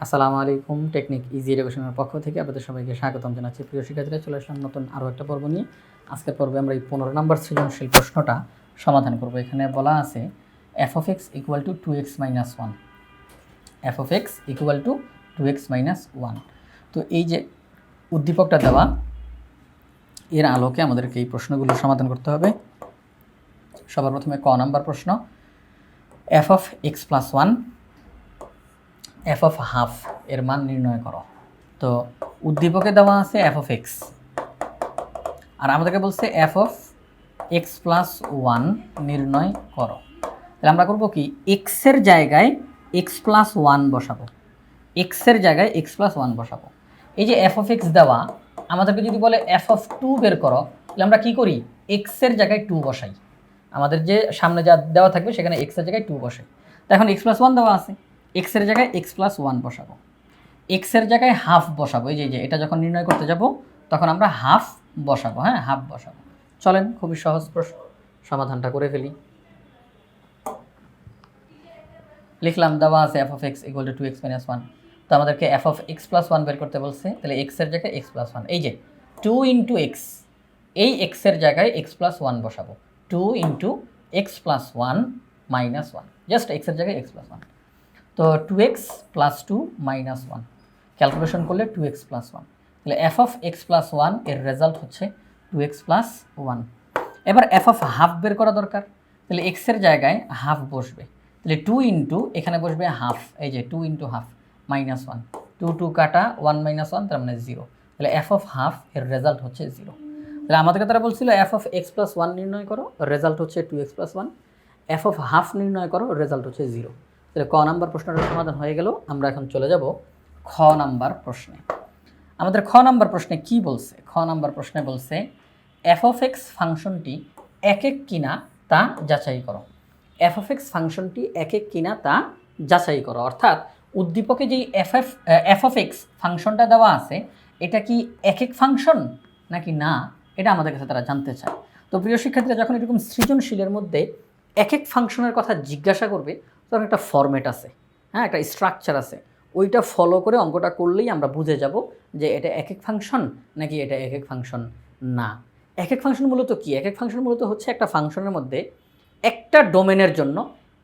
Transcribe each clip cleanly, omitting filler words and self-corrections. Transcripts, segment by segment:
আসসালামু আলাইকুম। Technique easy এডুকেশনের পক্ষ থেকে আপনাদের সবাইকে স্বাগতম জানাচ্ছি। প্রিয় শিক্ষার্থীরা, চলে আসলাম নতুন আরও একটা পর্ব নিয়ে। আজকের পর্বে আমরা এই 15 নম্বর সৃজনশীল প্রশ্নটা সমাধান করব। এখানে বলা আছে f of x equal to 2x minus 1, f of x equal to 2x minus 1। তো এই যে উদ্দীপকটা দেওয়া, এর আলোকে আমাদেরকে এই প্রশ্নগুলো সমাধান করতে হবে। সবার প্রথমে ক নাম্বার প্রশ্ন, f of x plus 1 f of half এর মান নির্ণয় করো। তো উদ্দীপকে দেওয়া আছে f of x, আর আমাদেরকে বলছে f of x plus 1 নির্ণয় করো। তাহলে আমরা করব কি, x এর জায়গায় x plus 1 বসাবো, x এর জায়গায় x plus 1 বসাবো। এই যে f of x দেওয়া, আমাদেরকে যদি বলে f of 2 বের করো, তাহলে আমরা কি করি, x এর জায়গায় 2 বসাই। আমাদের যে সামনে যা দেওয়া থাকবে সেখানে x এর জায়গায় 2 বসাই। তো এখন x plus 1 দেওয়া আছে, x এর জায়গায় x plus 1 বসাবো, x এর জায়গায় হাফ বসাবো। এই যে এটা যখন নির্ণয় করতে যাব তখন আমরা হাফ বসাবো, হ্যাঁ হাফ বসাবো। চলেন খুবই সহজ প্রশ্ন, সমাধানটা করে ফেলি। লিখলাম দেওয়া আছে f of x equal to 2x minus 1। তো আমাদেরকে f of x plus 1 বের করতে বলছে, তাহলে x এর জায়গায় x plus 1, এই যে 2 into x, এই x এর জায়গায় x plus 1 বসাবো, 2 into x plus 1 minus 1, just x এর জায়গায় x plus 1। তো 2x plus 2 minus 1 ক্যালকুলেশন করলে 2x plus 1, তাহলে f of x plus 1 এর রেজাল্ট হচ্ছে 2x plus 1। এবার f of হাফ বের করা দরকার, তাহলে x এর জায়গায় হাফ বসবে, তাহলে 2 ইন্টু এখানে বসবে হাফ, এই যে 2 ইন্টু হাফ মাইনাস 1, 2 2 কাটা 1 মাইনাস 1, তার মানে 0। তাহলে f of হাফ এর রেজাল্ট হচ্ছে 0। তাহলে আমাদেরকে তারা বলছিল f of x plus 1 নির্ণয় করো, রেজাল্ট হচ্ছে 2x plus 1, f of half নির্ণয় করো, রেজাল্ট হচ্ছে 0। তাহলে ক নাম্বার প্রশ্নটার সমাধান হয়ে গেল। আমরা এখন চলে যাব খ নাম্বার প্রশ্নে। আমাদের খ নাম্বার প্রশ্নে কি বলছে, খ নাম্বার প্রশ্নে বলছে f of x ফাংশনটি একক কিনা তা যাচাই করো। f of x ফাংশনটি একক কিনা তা যাচাই করো, অর্থাৎ উদ্দীপকে যেই f of x ফাংশনটা দেওয়া আছে এটা কি একক ফাংশন নাকি না, এটা আমাদের কাছে তারা জানতে চায়। তো প্রিয় শিক্ষার্থীরা, যখন এরকম সৃজনশীলের মধ্যে একক ফাংশনের কথা জিজ্ঞাসা করবে তখন একটা ফরম্যাট আছে, হ্যাঁ একটা স্ট্রাকচার আছে, ওইটা ফলো করে অঙ্কটা করলেই আমরা বুঝে যাব যে এটা একক ফাংশন নাকি এটা একক ফাংশন না। একক ফাংশন মূলত কি, একক ফাংশন মূলত হচ্ছে একটা ফাংশনের মধ্যে একটা ডোমেনের জন্য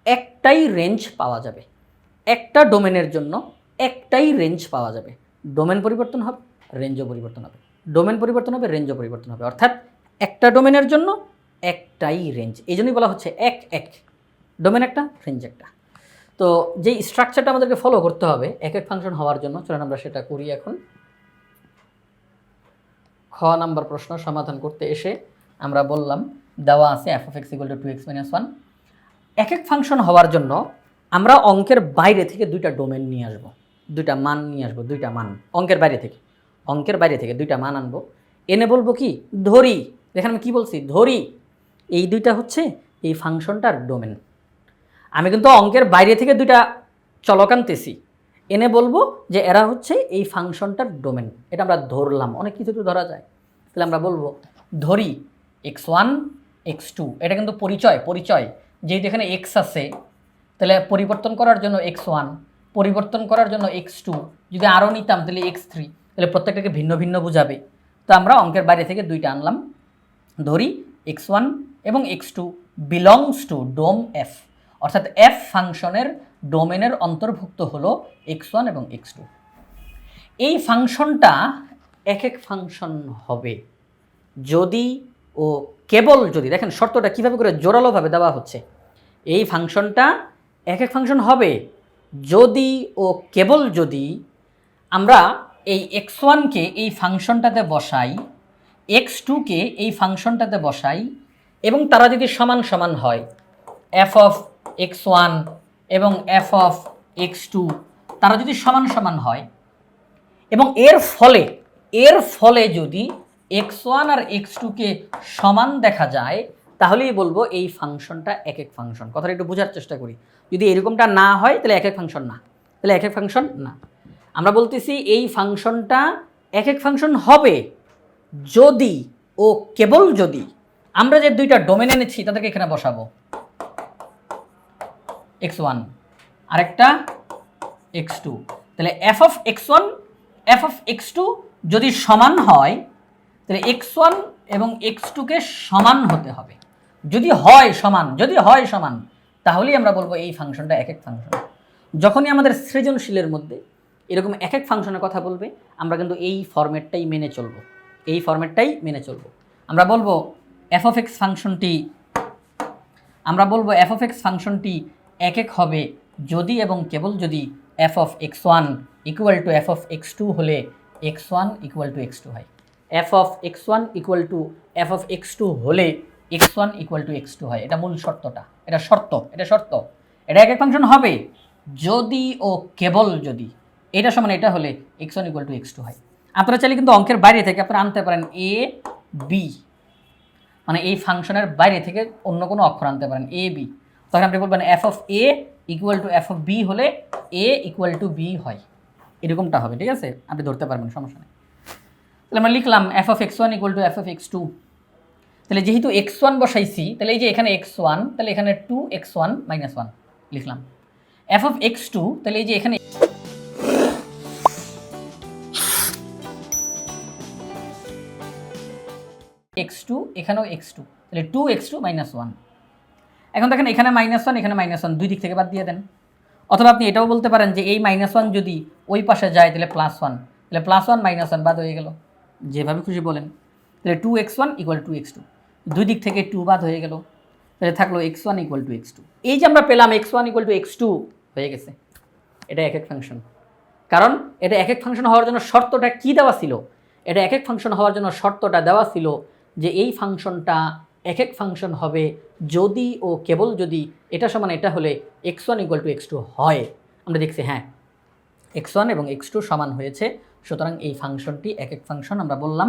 একটাই রেঞ্জ পাওয়া যাবে, একটা ডোমেনের জন্য একটাই রেঞ্জ পাওয়া যাবে। ডোমেন পরিবর্তন হবে, রেঞ্জও পরিবর্তন হবে, ডোমেন পরিবর্তন হবে, রেঞ্জও পরিবর্তন হবে, অর্থাৎ একটা ডোমেনের জন্য একটাই রেঞ্জ। এই জন্যই বলা হচ্ছে এক এক, ডোমেন একটা রেঞ্জ একটা। তো যেই স্ট্রাকচারটা আমাদেরকে ফলো করতে হবে এক এক ফাংশন হওয়ার জন্য, চলেন আমরা সেটা করি এখন। খ নাম্বার প্রশ্ন সমাধান করতে এসে আমরা বললাম দেওয়া আছে f of x equal to 2x minus 1। এক এক ফাংশন হওয়ার জন্য আমরা অঙ্কের বাইরে থেকে দুইটা ডোমেন নিয়ে আসবো, দুইটা মান নিয়ে আসবো, দুইটা মান অঙ্কের বাইরে থেকে, অঙ্কের বাইরে থেকে দুইটা মান আনবো, এনে বলবো কি, ধরি, দেখেন আমি কী বলছি, ধরি এই দুইটা হচ্ছে এই ফাংশনটার ডোমেন। আমি কিন্তু অঙ্কের বাইরে থেকে দুইটা চলক আনতেছি, এনে বলবো যে এরা হচ্ছে এই ফাংশনটার ডোমেন, এটা আমরা ধরলাম, অনেক কিছু তো ধরা যায়। তাহলে আমরা বলবো ধরি x1 x2, এটা কিন্তু পরিচয় যেহেতু এখানে x আছে, তাহলে পরিবর্তন করার জন্য x1, পরিবর্তন করার জন্য x2, যদি আরও নিতাম তাহলে x3, তাহলে প্রত্যেকটাকে ভিন্ন ভিন্ন বোঝাবে। তো আমরা অঙ্কের বাইরে থেকে দুইটা আনলাম, ধরি x1 এবং x2 belongs to dom f, অর্থাৎ f ফাংশনের ডোমেনের অন্তর্ভুক্ত হলো x1 এবং x2। এই ফাংশনটা এক এক ফাংশন হবে যদি ও কেবল যদি, দেখেন শর্তটা কীভাবে করে জোরালোভাবে দেওয়া হচ্ছে, এই ফাংশনটা এক এক ফাংশন হবে যদি ও কেবল যদি আমরা এই x1কে এই ফাংশনটাতে বসাই, x2কে এই ফাংশনটাতে বসাই, এবং তারা যদি সমান সমান হয়, f of x1 এবং f of x2 তারা যদি সমান সমান হয়, এবং এর ফলে যদি x1 আর x2কে সমান দেখা যায়, তাহলেই বলবো এই ফাংশনটা এক এক ফাংশন। কথাটা একটু বোঝার চেষ্টা করি, যদি এরকমটা না হয় তাহলে এক এক ফাংশন না, তাহলে এক এক ফাংশন না। আমরা বলতেছি এই ফাংশনটা এক এক ফাংশন হবে যদি ও কেবল যদি আমরা যে দুইটা ডোমেন এনেছি তাদেরকে এখানে বসাবো, x1 আরেকটা x2, তাহলে f of x one f of x two যদি সমান হয় তাহলে এক্স ওয়ান এবং এক্স টুকে সমান হতে হবে। যদি হয় সমান তাহলেই আমরা বলবো এই ফাংশনটা এক এক ফাংশন। যখনই আমাদের সৃজনশীলের মধ্যে এরকম এক এক ফাংশনের কথা বলবে আমরা কিন্তু এই ফরম্যাটটাই মেনে চলবো। আমরা বলবো এফ অফ এক্স ফাংশনটি এক এক হবে যদি এবং কেবল যদি F of x one equal to F of x two হলে x one equal to x two হয়। F of x one equal to F of x two হলে x one equal to x two হয়। এটা মূল শর্তটা, এটা শর্ত। এটা এক এক ফাংশন হবে যদি ও কেবল যদি এটা সমান এটা হলে x one equal to x two হয়। আপনারা চাইলে কিন্তু অঙ্কের বাইরে থেকে আপনারা আনতে পারেন এ বি, মানে এই ফাংশনের বাইরে থেকে অন্য কোনো অক্ষর আনতে পারেন এ বি। তখন আপনি বলবেন f of a equal to F of b হলে এ ইকুয়াল টু বি হয়, এরকমটা হবে। ঠিক আছে, আপনি ধরতে পারবেন, সমস্যা নেই। তাহলে আমরা লিখলাম f of x one equal to F of x two. তাহলে যেহেতু এক্স ওয়ান বসাইছি তাহলে এই যে এখানে এক্স ওয়ান, তাহলে এখানে two x one minus one লিখলাম। এফ অফ এক্স টু, তাহলে এই যে এখানে এক্স টু, এখানেও এক্স টু, তাহলে two x two minus one. এখন দেখেন এখানে মাইনাস ওয়ান, এখানে মাইনাস ওয়ান, দুই দিক থেকে বাদ দিয়ে দেন। অথবা আপনি এটাও বলতে পারেন যে এই মাইনাস ওয়ান যদি ওই পাশে যায় তাহলে প্লাস ওয়ান, তাহলে প্লাস ওয়ান মাইনাস ওয়ান বাদ হয়ে গেল, যেভাবে খুশি বলেন। তাহলে two x one equal to x two, দুই দিক থেকে টু বাদ হয়ে গেল, তাহলে থাকলো x one equal to x two. এই যে আমরা পেলাম x one equal to x two হয়ে গেছে। এটা এক এক ফাংশন, কারণ এটা এক এক ফাংশন হওয়ার জন্য শর্তটা কি দেওয়া ছিল? এটা এক এক ফাংশন হওয়ার জন্য শর্তটা দেওয়া ছিল যে এই ফাংশনটা এক এক ফাংশন হবে যদি ও কেবল যদি এটা সমান এটা হলে x one equal to x two হয়। আমরা দেখছি হ্যাঁ এক্স ওয়ান এবং এক্স টু সমান হয়েছে, সুতরাং এই ফাংশনটি এক এক ফাংশন। আমরা বললাম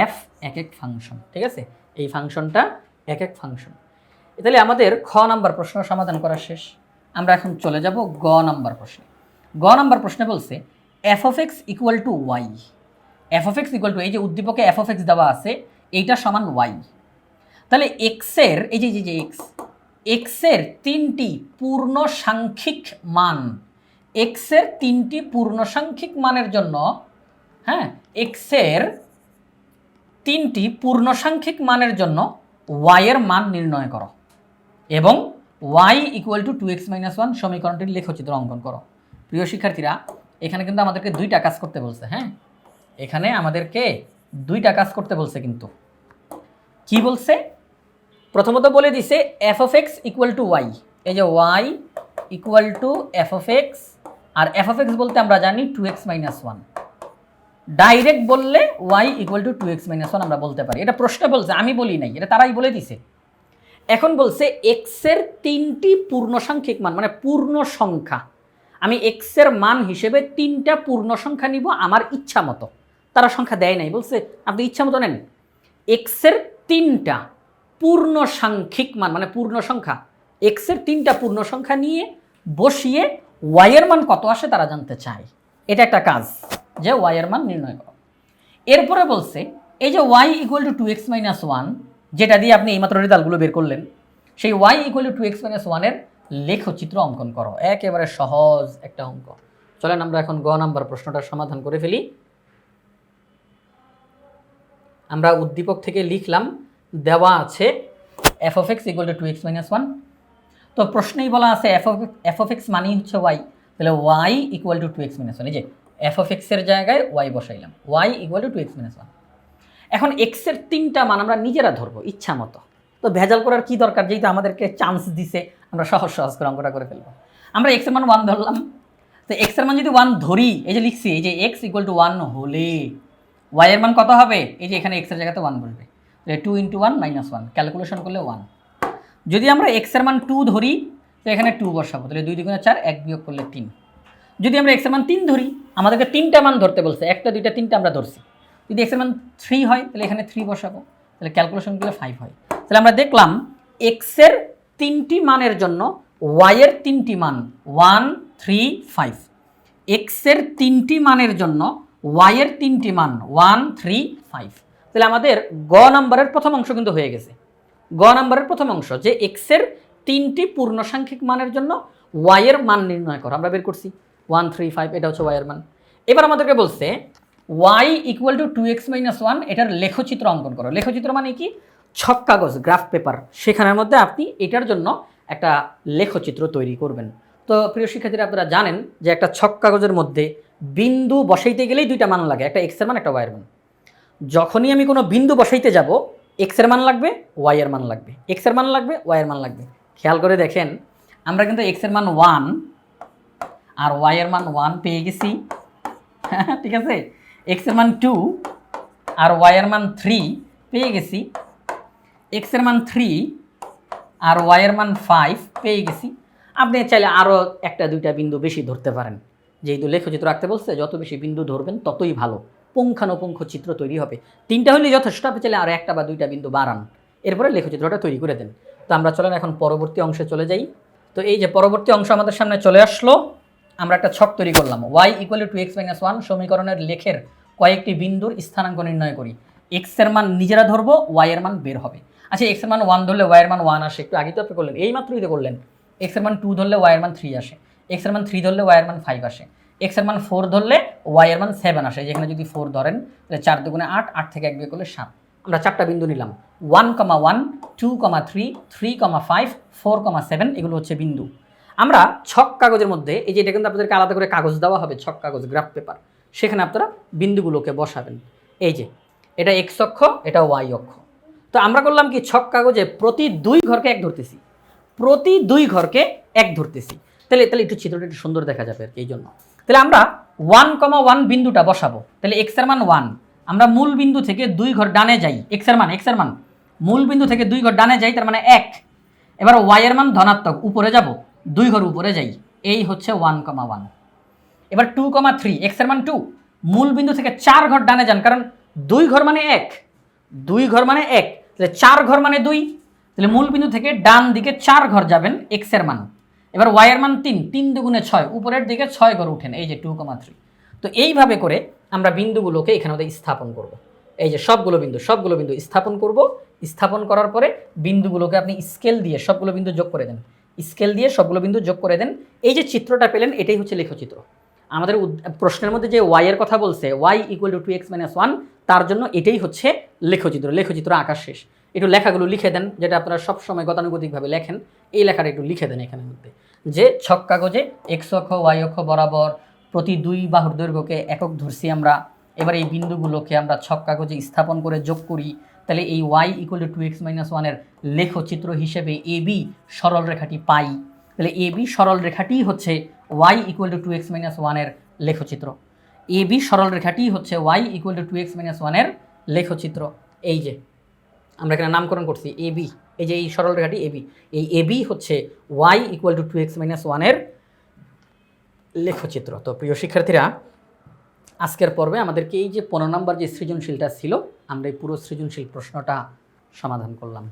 এফ এক এক ফাংশন। ঠিক আছে, এই ফাংশনটা এক এক ফাংশন। তাহলে আমাদের খ নাম্বার প্রশ্ন সমাধান করা শেষ। আমরা এখন চলে যাব গ নাম্বার প্রশ্নে। গ নাম্বার প্রশ্নে বলছে f of x equal to y. F of x equal to, এই যে উদ্দীপকে এফ অফ এক্স দেওয়া আছে এইটা সমান ওয়াই। তাহলে এক্সের এই যে এক্সের তিনটি পূর্ণ সাংখ্যিক মান, এক্সের তিনটি পূর্ণ সাংখ্যিক মানের জন্য, হ্যাঁ এক্সের তিনটি পূর্ণ সাংখ্যিক মানের জন্য ওয়াইয়ের মান নির্ণয় করো এবং y equal to two x minus one সমীকরণটির লেখচিত্র অঙ্কন করো। প্রিয় শিক্ষার্থীরা, এখানে কিন্তু আমাদেরকে দুইটা কাজ করতে বলছে। হ্যাঁ, এখানে আমাদেরকে দুইটা কাজ করতে বলছে। কিন্তু কি বলছে? প্রথমত বলে দিছে F of x equal to Y, এই যে Y equal to F of X, আর এফ অফ এক্স বলতে আমরা জানি two x minus one. Direct বললে Y equal to two x minus one আমরা বলতে পারি। এটা প্রশ্নে বলছে, আমি বলি নাই, এটা তারাই বলে দিছে। এখন বলছে এক্সের তিনটি পূর্ণ সাংখ্যিক মান, মানে পূর্ণ সংখ্যা। আমি এক্সের মান হিসেবে তিনটা পূর্ণ সংখ্যা নিব আমার ইচ্ছা মতো। তারা সংখ্যা দেয় নাই, বলছে আপনি ইচ্ছা মতো নেন। এক্সের তিনটা পূর্ণ সাংখ্যিক মান মানে পূর্ণ সংখ্যা, এক্সের তিনটা পূর্ণ সংখ্যা নিয়ে বসিয়ে ওয়াইয়ের মান কত আসে তারা জানতে চায়। এটা একটা কাজ যে ওয়াইয়ের মান নির্ণয় করো। এরপরে বলছে এই যে Y equal to two x minus one, যেটা দিয়ে আপনি এইমাত্র রেজাল্টগুলো বের করলেন, সেই y equal to two x minus ওয়ানের লেখচিত্র অঙ্কন করো। একেবারে সহজ একটা অঙ্ক। চলেন আমরা এখন গ নাম্বার প্রশ্নটার সমাধান করে ফেলি। আমরা উদ্দীপক থেকে লিখলাম, দেওয়া আছে f of x equal to two x minus one. তো প্রশ্নেই বলা আছে এফ অফ এক্স মানেই হচ্ছে ওয়াই, তাহলে Y equal to two x minus one. এই যে এফ অফ এক্সের জায়গায় ওয়াই বসাইলাম, Y equal to two x minus one. এখন এক্সের তিনটা মান আমরা নিজেরা ধরবো ইচ্ছা মতো। তো ভেজাল করার কি দরকার, যেহেতু আমাদেরকে চান্স দিছে আমরা সহজ করে অঙ্কটা করে ফেলবো। আমরা এক্সের মান ওয়ান ধরলাম, তো এক্সের মান যদি ওয়ান ধরি, এই যে লিখছি এই যে এক্স ইকুয়াল টু ওয়ান হলে ওয়াইয়ের মান কত হবে? এই যে এখানে এক্সের জায়গাতে ওয়ান বসবে, two into one minus one, calculation করলে ওয়ান। যদি আমরা এক্সের মান টু ধরি তো এখানে টু বসাবো, তাহলে দুই দুগুণে চার, এক বিয়োগ করলে তিন। যদি আমরা এক্সের মান তিন ধরি, আমাদেরকে তিনটা মান ধরতে বলছে, একটা দুইটা তিনটা আমরা ধরছি। যদি এক্সের মান থ্রি হয় তাহলে এখানে থ্রি বসাবো, তাহলে ক্যালকুলেশন করলে ফাইভ হয়। তাহলে আমরা দেখলাম এক্সের তিনটি মানের জন্য ওয়াইয়ের তিনটি মান ওয়ান থ্রি ফাইভ, এক্সের তিনটি মানের জন্য ওয়াইয়ের তিনটি মান ওয়ান থ্রি ফাইভ। তাহলে আমাদের গ নাম্বারের প্রথম অংশ কিন্তু হয়ে গেছে। গ নাম্বারের প্রথম অংশ যে এক্সের তিনটি পূর্ণ সাংখ্যিক মানের জন্য ওয়াইয়ের মান নির্ণয় করো, আমরা বের করছি। 1 3 5 এটা হচ্ছে ওয়াইয়ের মান। এবার আমাদেরকে বলছে y equal to 2x minus 1 এটার লেখচিত্র অঙ্কন করো। লেখচিত্র মানে কি? ছক কাগজ, গ্রাফ পেপার, সেখানের মধ্যে আপনি এটার জন্য একটা লেখচিত্র তৈরি করবেন। তো প্রিয় শিক্ষার্থীরা, আপনারা জানেন যে একটা ছক কাগজের মধ্যে বিন্দু বসাইতে গেলেই দুইটা মান লাগে, একটা এক্স এর মান, একটা ওয়াইয়ের মান। যখনই আমি কোনো বিন্দু বসাইতে যাব, এক্স এর মান লাগবে, ওয়াই এর মান লাগবে, এক্স এর মান লাগবে, ওয়াই এর মান লাগবে। খেয়াল করে দেখেন, আমরা কিন্তু এক্স এর মান 1 আর ওয়াই এর মান 1 পেয়ে গেছি, ঠিক আছে। এক্স এর মান 2 আর ওয়াই এর মান 3 পেয়ে গেছি, এক্স এর মান 3 আর ওয়াই এর মান 5 পেয়ে গেছি। আপনি চাইলে আরও একটা দুইটা বিন্দু বেশি ধরতে পারেন, যেহেতু লেখচিত্র আঁকতে বলছে যত বেশি বিন্দু ধরবেন ততই ভালো, পুঙ্খানুপুঙ্খ চিত্র তৈরি হবে। তিনটা হলেই যথেষ্ট, আপনি চাইলে আরও একটা বা দুইটা বিন্দু বাড়ান, এরপরে লেখচিত্রটা তৈরি করে দেন। তো আমরা চলেন এখন পরবর্তী অংশে চলে যাই। তো এই যে পরবর্তী অংশ আমাদের সামনে চলে আসলো, আমরা একটা ছক তৈরি করলাম, y equal to 2x minus 1 সমীকরণের লেখের কয়েকটি বিন্দুর স্থানাঙ্ক নির্ণয় করি। x এর মান নিজেরা ধরবো, y এর মান বের হবে। আচ্ছা, x এর মান 1 ধরলে y এর মান 1 আসে, একটু আগে তো আপনি করলেন, এই মাত্রই তো করলেন। x এর মান 2 ধরলে y এর মান 3 আসে, x এর মান 3 ধরলে y এর মান 5 আসে, x এর মান 4 ধরলে y এর মান 7 আসে। যেখানে যদি 4 ধরেন তাহলে 4 দুগুণে 8, 8 থেকে 1 বিয়োগ করলে 7। আমরা চারটা বিন্দু নিলাম, 1, 1, 2, 3, 3, 5, 4, 7, এগুলো হচ্ছে বিন্দু। আমরা ছক কাগজের মধ্যে, এই যে এটা কিন্তু আপনাদেরকে আলাদা করে কাগজ দেওয়া হবে, ছক কাগজ, গ্রাফ পেপার, সেখানে আপনারা বিন্দুগুলোকে বসাবেন। এই যে এটা এক্স অক্ষ, এটা ওয়াই অক্ষ। তো আমরা করলাম কি, ছক কাগজে প্রতি 2 ঘরকে 1 ধরতেছি, প্রতি 2 ঘরকে 1 ধরতেছি। তাহলে একটু চিত্রটা একটু সুন্দর দেখা যাবে আর কি, এই জন্য। তাহলে আমরা 1, 1 বিন্দুটা বসাবো। তাহলে এক্স এর মান 1, আমরা মূল বিন্দু থেকে 2 ঘর ডানে যাই, এক্স এর মান মূল বিন্দু থেকে 2 ঘর ডানে যাই, তার মানে 1। এবার ওয়াই এর মান ধনাত্মক, উপরে যাব, 2 ঘর উপরে যাই, এই হচ্ছে 1, 1। এবার 2, 3, এক্স এর মান 2, মূল বিন্দু থেকে 4 ঘর ডানে যান, কারণ 2 ঘর মানে 1, 2 ঘর মানে 1, তাহলে 4 ঘর মানে 2, তাহলে মূল বিন্দু থেকে ডান দিকে 4 ঘর যাবেন, এক্স এর মান। এবার ওয়াই এর মান 3, 3 দুগুণে 6, উপরের দিকে 6 ঘর উঠেন, এই যে 2, 3। তো এইভাবে করে আমরা বিন্দুগুলোকে এখানে স্থাপন করব। এই যে সবগুলো বিন্দু স্থাপন করব। স্থাপন করার পরে বিন্দুগুলোকে আপনি স্কেল দিয়ে সবগুলো বিন্দু যোগ করে দেন, স্কেল দিয়ে সবগুলো বিন্দু যোগ করে দেন। এই যে চিত্রটা পেলেন, এটাই হচ্ছে লেখচিত্র। আমাদের প্রশ্নের মধ্যে যে ওয়াই এর কথা বলছে, y equal to 2x minus 1, তার জন্য এটাই হচ্ছে লেখচিত্র। লেখচিত্র আঁকা শেষ। একটু লেখাগুলো লিখে দেন, যেটা আপনারা সবসময় গতানুগতিকভাবে লেখেন, এই লেখাটা একটু লিখে দেন এখানের মধ্যে, যে ছক কাগজে এক্স অক্ষ ওয়াই অক্ষ বরাবর প্রতি 2 বাহুর দৈর্ঘ্যকে একক ধরছি আমরা। এবার এই বিন্দুগুলোকে আমরা ছক কাগজে স্থাপন করে যোগ করি। তাহলে এই y equal to 2x minus 1 এর লেখচিত্র হিসেবে AB সরল রেখাটি পাই। তাহলে AB সরল রেখাটি হচ্ছে y equal to 2x minus 1 এর লেখচিত্র। AB সরল রেখাটি হচ্ছে y equal to 2x minus 1 এর লেখচিত্র। এই যে আমরা এখানে নামকরণ করছি AB, এই যে এই সরল রেখাটি AB, এই AB হচ্ছে y equal to 2x minus 1 এর লেখচিত্র। তো প্রিয় শিক্ষার্থীরা, আজকের পর্বে আমাদেরকে এই যে 15 নম্বর যে সৃজনশীলটা ছিল, আমরা এই পুরো সৃজনশীল প্রশ্নটা সমাধান করলাম।